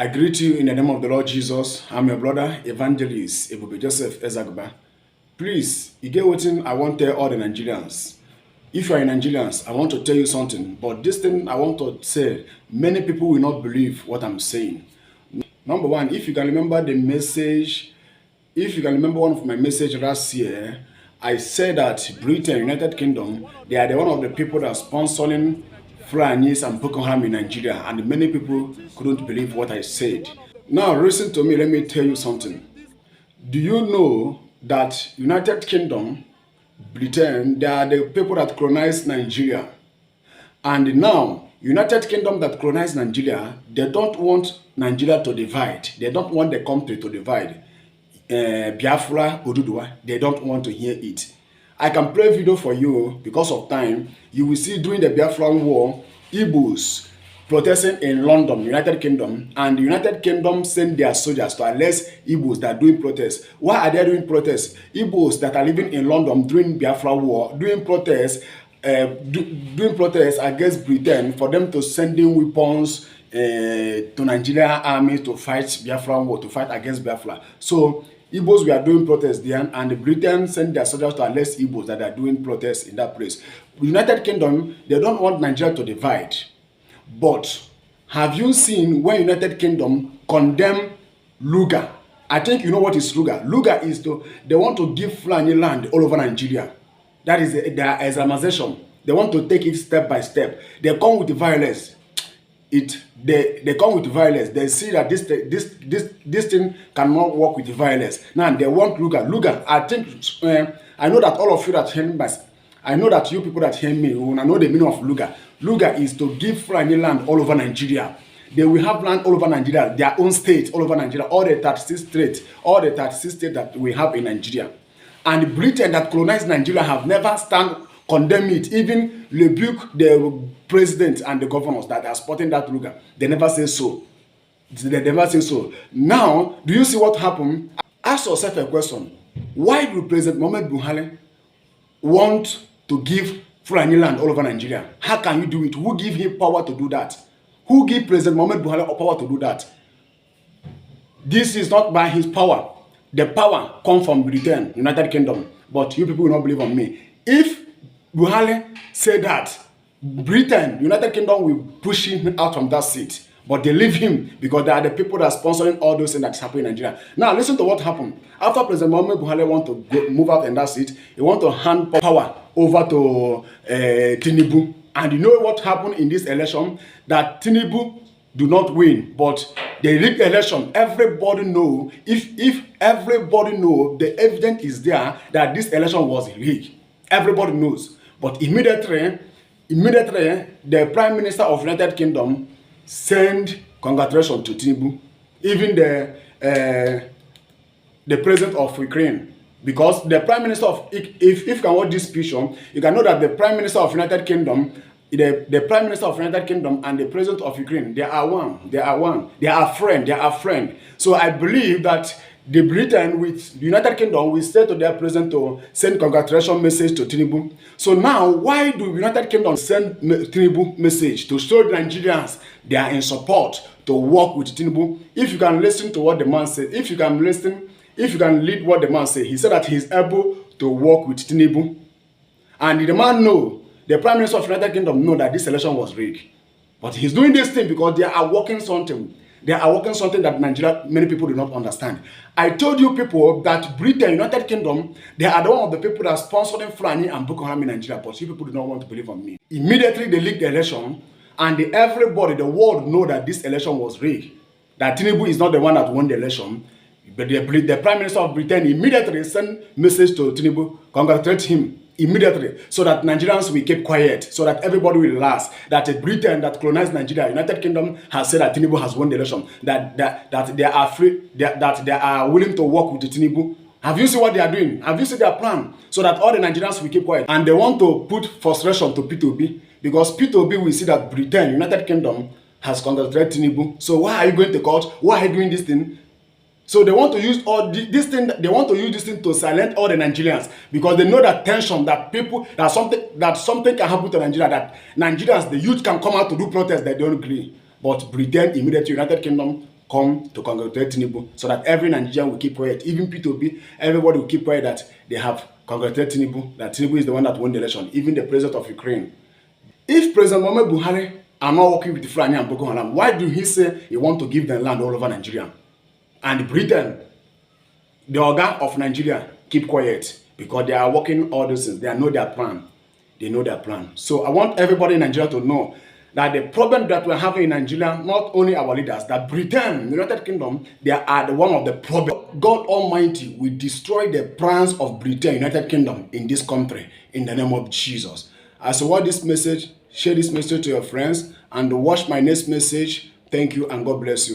I greet you in the name of the Lord Jesus. I'm your brother, Evangelist, Ebube Joseph Ezagba. Please, you get what I want to tell all the Nigerians. If you are in Nigerians, I want to tell you something. But this thing I want to say, many people will not believe what I'm saying. Number one, if you can remember the message, if you can remember one of my messages last year, I said that Britain, United Kingdom, they are one of the people that are sponsoring Fulanis and Boko Haram in Nigeria, and many people couldn't believe what I said. Now listen to me, let me tell you something. Do you know that United Kingdom, Britain, they are the people that colonized Nigeria? And now, United Kingdom that colonized Nigeria, they don't want Nigeria to divide. They don't want the country to divide. Biafra, Odudua, they don't want to hear it. I can play video for you because of time. You will see during the Biafra War, Igbos protesting in London, United Kingdom, and the United Kingdom send their soldiers to arrest Igbos that are doing protests. Why are they doing protests? Igbos that are living in London during Biafra War, doing protests against Britain for them to sending weapons to Nigerian army to fight Biafra War, to fight against Biafra. So Igbos were doing protests there, and the Britain sent their soldiers to arrest Igbos that are doing protests in that place. United Kingdom, they don't want Nigeria to divide. But have you seen when United Kingdom condemn Luger? I think you know what is Luger. Luger is they want to give Fulani land all over Nigeria. That is their Islamization. They want to take it step by step. They come with the violence. They come with violence. They see that this thing cannot work with the violence. Now they want Luger. Luger, I think I know that all of you that hear me, I know that you people that hear me, when I know the meaning of Luger. Luger is to give Fulani land all over Nigeria. They will have land all over Nigeria, their own state all over Nigeria, all the 36 states, that we have in Nigeria. And Britain that colonized Nigeria have never condemn it, even rebuke the president and the governors that are supporting that Luger. They never say so. They never say so. Now, do you see what happened? Ask yourself a question. Why do President Muhammad Buhari want to give Fulani land all over Nigeria? How can you do it? Who give him power to do that? Who give President Muhammad Buhari power to do that? This is not by his power. The power comes from Britain, United Kingdom. But you people will not believe on me. If Buhari said that Britain, United Kingdom will push him out from that seat, but they leave him because they are the people that are sponsoring all those things that's happening in Nigeria. Now listen to what happened. After President Muhammad Buhari want to move out in that seat, he want to hand power over to Tinubu. And you know what happened in this election? That Tinubu do not win, but the rigged election. Everybody know, if everybody know, the evidence is there that this election was rigged. Everybody knows. But immediately, the Prime Minister of United Kingdom sent congratulations to Tinubu, even the President of Ukraine, because the Prime Minister of, if you can watch this picture, you can know that the Prime Minister of United Kingdom, the Prime Minister of United Kingdom and the President of Ukraine, they are one. They are friend. So I believe that the Britain with the United Kingdom will say to their president to send congratulation message to Tinubu. So now, why do United Kingdom send Tinubu message to show the Nigerians they are in support to work with Tinubu? If you can listen to what the man said, if you can read what the man said, he said that he is able to work with Tinubu. And the man know, the Prime Minister of United Kingdom know that this election was rigged. But he's doing this thing because they are working something. They are working something that Nigeria, many people do not understand. I told you people that Britain, United Kingdom, they are the one of the people that are sponsoring Fulani and Boko Haram in Nigeria, but you people do not want to believe on me. Immediately they leaked the election, and everybody, the world know that this election was rigged. That Tinubu is not the one that won the election. But the Prime Minister of Britain immediately sent message to Tinubu, congratulate him immediately, so that Nigerians will keep quiet, so that everybody will relax. That Britain that colonized Nigeria, United Kingdom has said that Tinubu has won the election. That they are free, that they are willing to work with the Tinubu. Have you seen what they are doing? Have you seen their plan? So that all the Nigerians will keep quiet. And they want to put frustration to P2B, because P2B will see that Britain, United Kingdom, has congratulated Tinubu. So why are you going to court? Why are you doing this thing? So they want to use this thing to silence all the Nigerians, because they know that tension, that something can happen to Nigeria, that Nigerians, the youth can come out to do protests, they don't agree. But Britain, immediately United Kingdom come to congratulate Tinubu so that every Nigerian will keep quiet. Even P2B, everybody will keep quiet that they have congratulated Tinubu, that Tinubu is the one that won the election, even the president of Ukraine. If President Muhammadu Buhari are not working with the Fulani and Boko Haram, why do he say he want to give them land all over Nigeria? And Britain, the organ of Nigeria, keep quiet because they are working all those things. They know their plan. They know their plan. So I want everybody in Nigeria to know that the problem that we're having in Nigeria, not only our leaders, that Britain, the United Kingdom, they are the one of the problem. God Almighty will destroy the plans of Britain, United Kingdom in this country in the name of Jesus. As you watch this message, share this message to your friends and watch my next message. Thank you and God bless you.